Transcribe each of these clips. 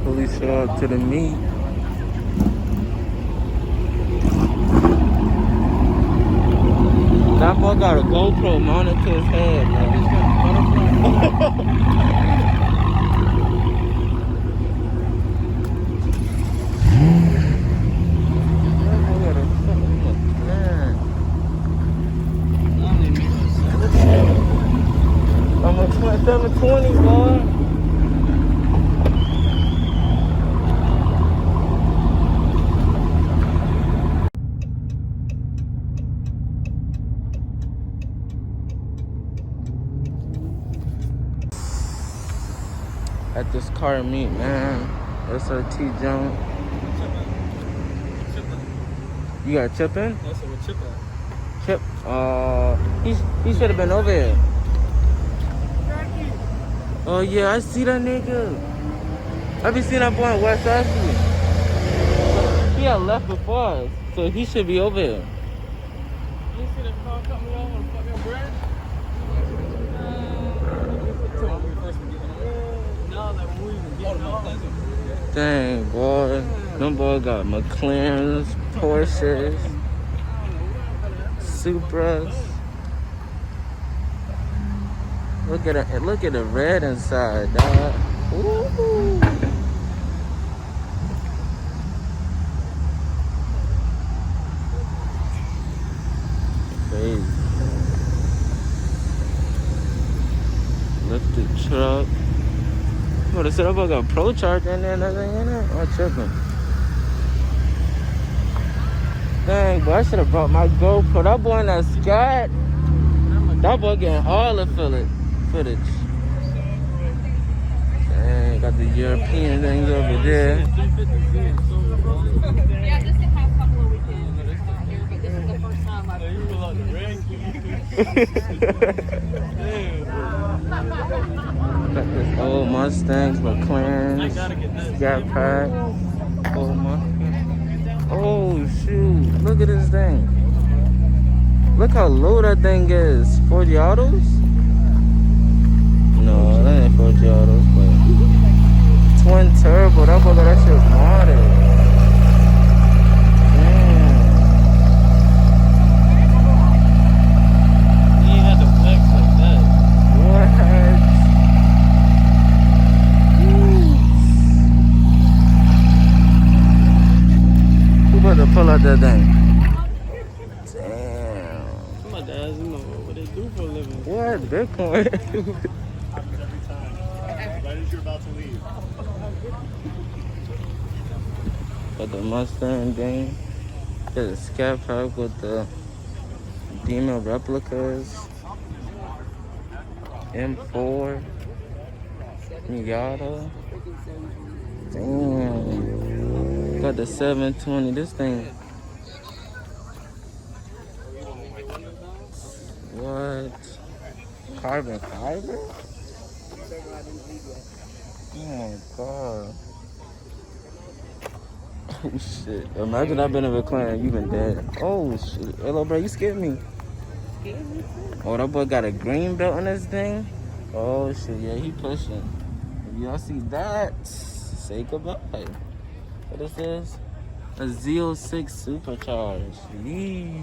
Police show up to the meet. That boy got a GoPro mounted to his head, man. I'm a 720, boy. At this car meet, man. SRT jump. You got a chip in? That's a chip at. Chip? He should have been over here. Oh yeah, I see that nigga. I be seeing that boy in West Ashley. He had left before us, so he should be over here. You see that car coming over on the fucking bridge? Dang, boy. Them boys got McLarens, Porsches, Supras. Look at the red inside, dog. Ooh. Crazy. Lifted truck. Oh, they said I got a Pro Charger in there and everything in there. I'm tripping. Dang, boy, I should have brought my GoPro. That boy in that Scat. That boy getting all the footage. Dang, got the European things over there. Yeah, just the past couple of weekends here, but this is the first time I've Got this old Mustangs, McLaren, ScatPack, old Mustang. Oh shoot! Look at this thing. Look how low that thing is. 40 autos? No, that ain't 40 autos, but twin turbo. That boy got that shit modded. Pull out that thing. Damn. My dad's, you know what they do for a living. What? Bitcoin? Right as you're about to leave. Got the Mustang thing. Got the ScatPack with the Demon replicas. M4. Miata. Damn. Got the 720. This thing. What? Carbon fiber? Oh my god. Oh shit. Imagine I've been in a McLaren, you been dead. Oh shit. Hello bro, you scared me. Oh, that boy got a green belt on this thing? Oh shit, yeah, he pushing. If y'all see that, say goodbye. What is this? A Z06 supercharged. Yee.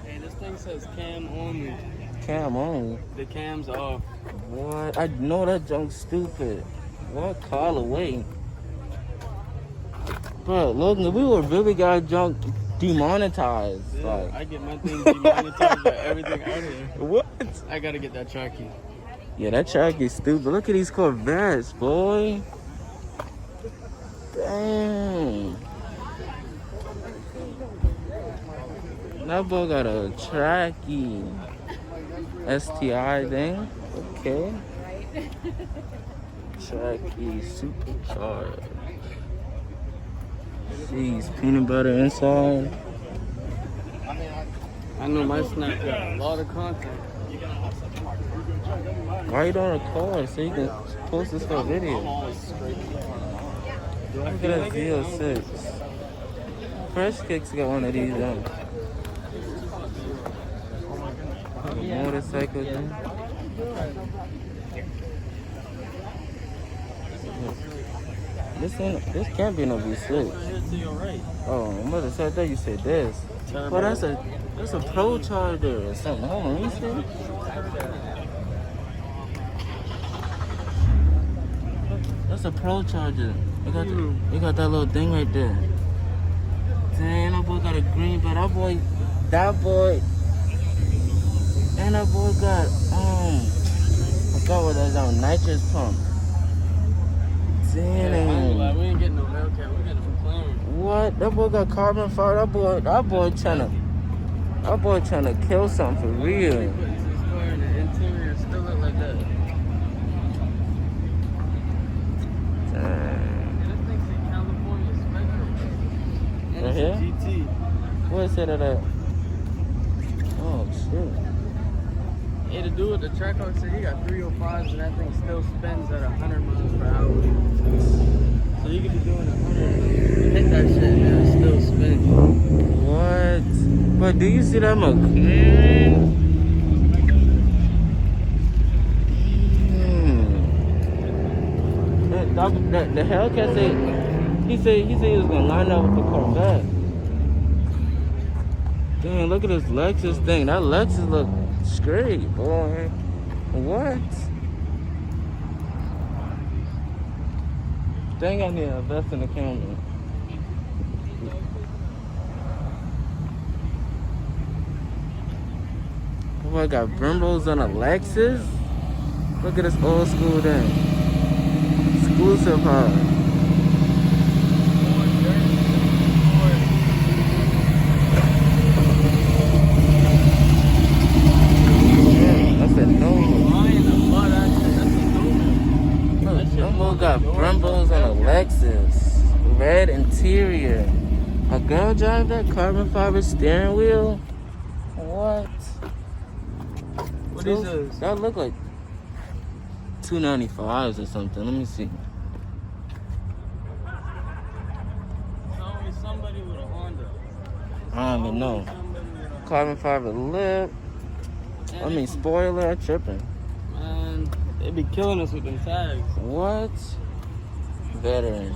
Hey, this thing says cam only. Cam only? The cam's off. What? I know that junk's stupid. What? Call away. Bro, Logan, we were really got junk demonetized. Yeah, like. I get my thing demonetized by everything out here. What? I gotta get that track key. Yeah, that track is stupid. Look at these Corvettes, boy. Dang. That boy got a tracky. STI thing. Okay. Tracky supercharged. Jeez, peanut butter inside. I know my Snap got a lot of content. Why you don't record so you can post this for a video? Look at that Z06. Fresh Kicks got one of these motorcycle thing. This can't be no V6. Here to your right. Oh, I'm about to say that you said this. Well, that's a pro charger or something. Hold on, you see? That's a pro charger. It got that little thing right there. Dang, that boy got a green, but that boy, and that boy got, I forgot what that's on, nitrous pump. Dang. Yeah, we ain't getting no hellcat, we getting a McLaren. What? That boy got carbon fiber. That boy trying to kill something for real. The interior still look like that. Dang. This thing's a California Spectrum. And Right it's here? a GT. What is it of that? Oh shit. Yeah, to do with the track car, so he got 305s and that thing still spins at 100 miles per hour. So you could be doing 100, hit that shit and it'll still spin. What? But do you see that McLaren? The hellcat said he said he was gonna line up with the Corvette. Dang, look at this Lexus thing. That Lexus look straight, boy. What? Dang, I need to invest in the camera. Boy, I got Brembos on a Lexus. Look at this old school thing. Exclusive hard. Got Brembos on a Lexus, red interior. A girl drive that carbon fiber steering wheel. What? What is this? That look like 295s or something. Let me see. It's always somebody with a Honda. I don't even know. Carbon fiber lip. I mean spoiler. I'm tripping. Man, they be killing us with them tags. What? Veteran.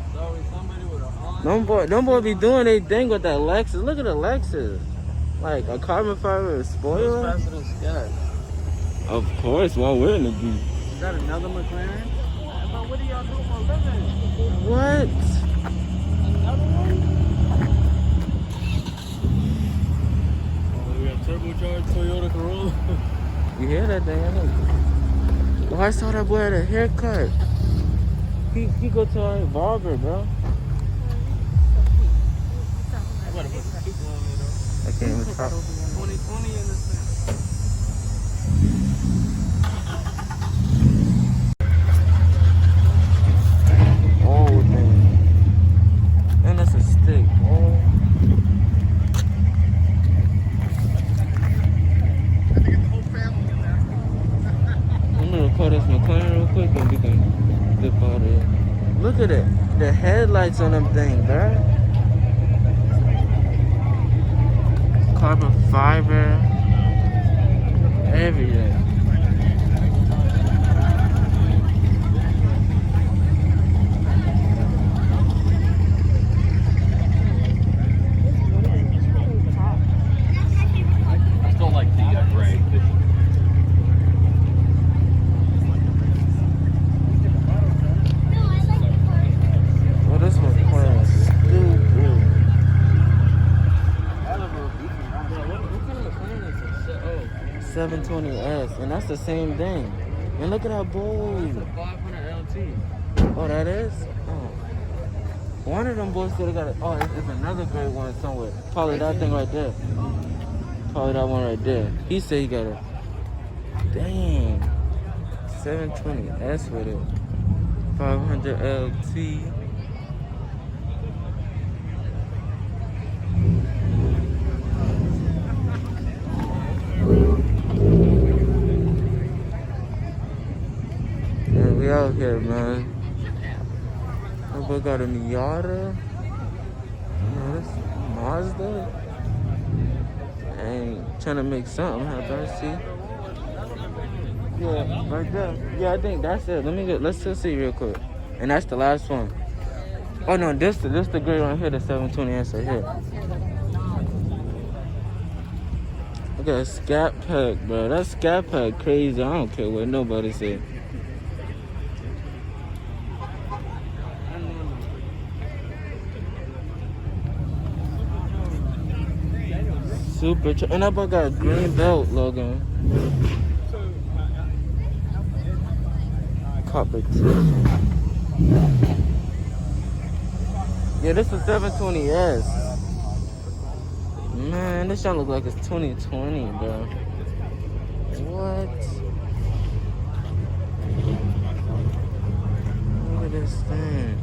It's always somebody with a Honda. Them boy be doing their thing with that Lexus. Look at the Lexus. Like a carbon fiber spoiler. It's faster than Scat. Of course, why wouldn't it be? Is that another McLaren? But what do y'all do for a living? What? Another one? Oh, we got turbocharged Toyota Corolla. You hear that thing? Oh, I saw that boy had a haircut. He go to a barber, bro. I gotta put the super on me though. I can't even talk. 2020 in this thing. Oh, thing. And that's a stick. Oh. I'm gonna record this McLaren real quick and we can dip out of it. Look at it. The headlights on them things, bro. Carbon fiber. Everything. I still like the gray. Well, this one's playing stupid. What kind of McLaren is this? Oh, 720S, and that's the same thing. And look at that boy. it's a 500 LT. Oh, that is? Oh. One of them boys still got it. Oh, it's another great one somewhere. Probably that thing right there. Probably that one right there. He said he got it. Dang. 720S with it. 500 LT. Yeah, we out here, man. That boy got a Miata. No, that's Mazda. Ain't trying to make something happen. I see. Yeah, right there. Yeah, I think that's it. Let's just see real quick. And that's the last one. Oh no, this the gray one here, the 720 answer here. Look at that ScatPack, bro. That ScatPack crazy. I don't care what nobody say. Super, and that boy got a green belt, Logan. Competition. Yeah, this is 720S. Man, this shit look like it's 2020, bro. What? Look at this thing.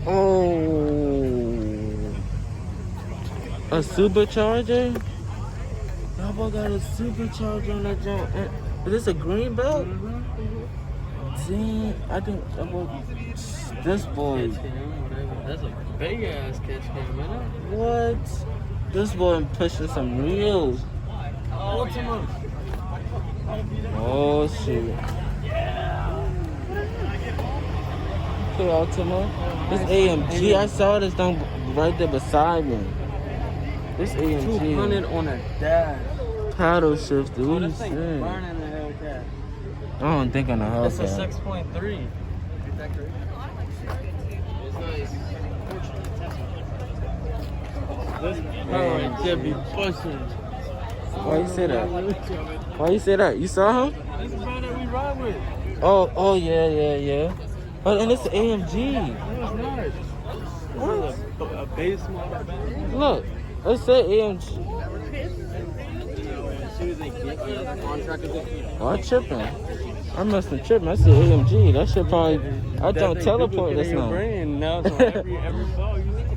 Oh, a supercharger? That boy got a supercharger on that jump. Is this a green belt? Dang, I think that boy, this boy. That's a big ass catch cam, man. What? This boy pushing some reels. Ultima. Oh shit. Okay, Ultima. This AMG, I saw this thing right there beside me. This AMG. 200 on a dash. Paddle shifter. What you This thing saying? burning the hellcat. I don't think on the hellcat. It's a 6.3. It's nice. This power right there be pushing. Why you say that? Why you say that? You saw him? This is the that we ride with. Oh yeah. Oh, and it's an AMG. That was nice. What? A base model. Look, it said AMG. As soon as they get contract with it. Oh, I'm tripping. I must have tripping. I said AMG. That shit probably. I don't teleport this now. Now, so every fall you see.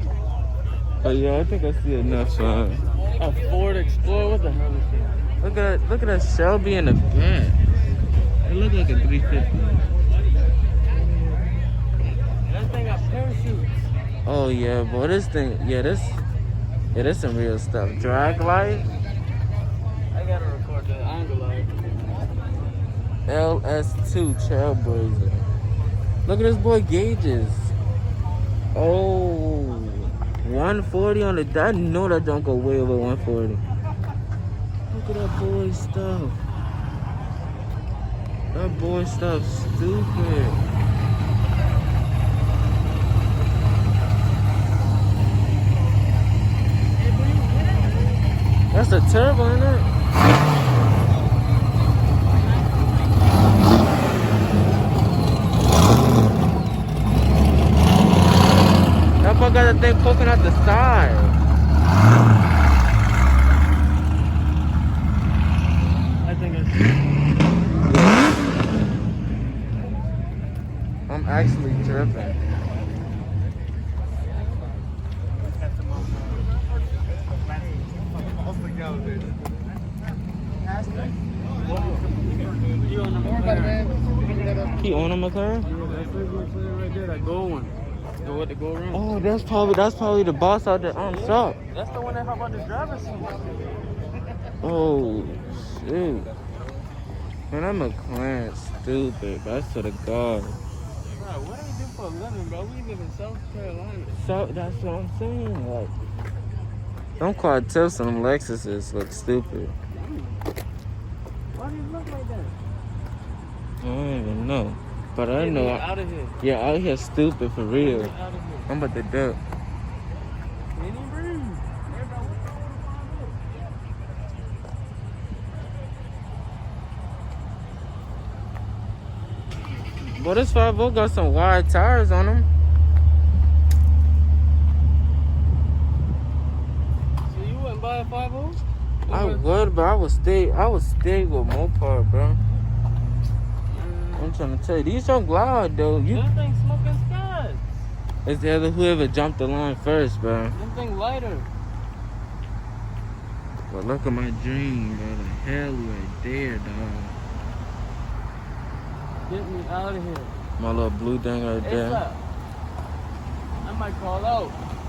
Oh yeah, I think I see enough, son. A Ford Explorer. What the hell is that? Look at that Shelby in the back. It look like a 350. That thing got parachutes. Oh yeah, boy, this thing, this some real stuff. Drag light, I gotta record that angle light. LS2 Trailblazer. Look at this boy gauges. Oh, 140 on the. I know that don't go way over 140. Look at that boy stuff. That boy stuff stupid. That's a turbo, isn't it? That boy got that thing poking out the side. I think it's. I'm actually tripping. He on a McLaren? Right there, that gold one. The what the go around? Oh, that's probably the boss out there on shop. That's the one that hop out the driver's seat. Oh shoot. Man, that McLaren stupid. I swear to God. Bro, what do we do for a living, bro? We live in South Carolina. So that's what I'm saying. Like, them quad tips on them Lexuses look stupid. Why do you look like that? I don't even know. But I know. Out of here. Yeah, out here stupid for real. Out of here. I'm about to duck. Any breeze. Boy, this 5.0 got some wide tires on them. So you wouldn't buy a 5.0? I would, but I would stay with Mopar, bro. I'm trying to tell you, these don't glide though. That thing smoking scats. It's the other whoever jumped the line first, bro. That thing lighter. But look at my dream, bro. The hell right there, dog. Get me out of here. My little blue thing right there. might call out.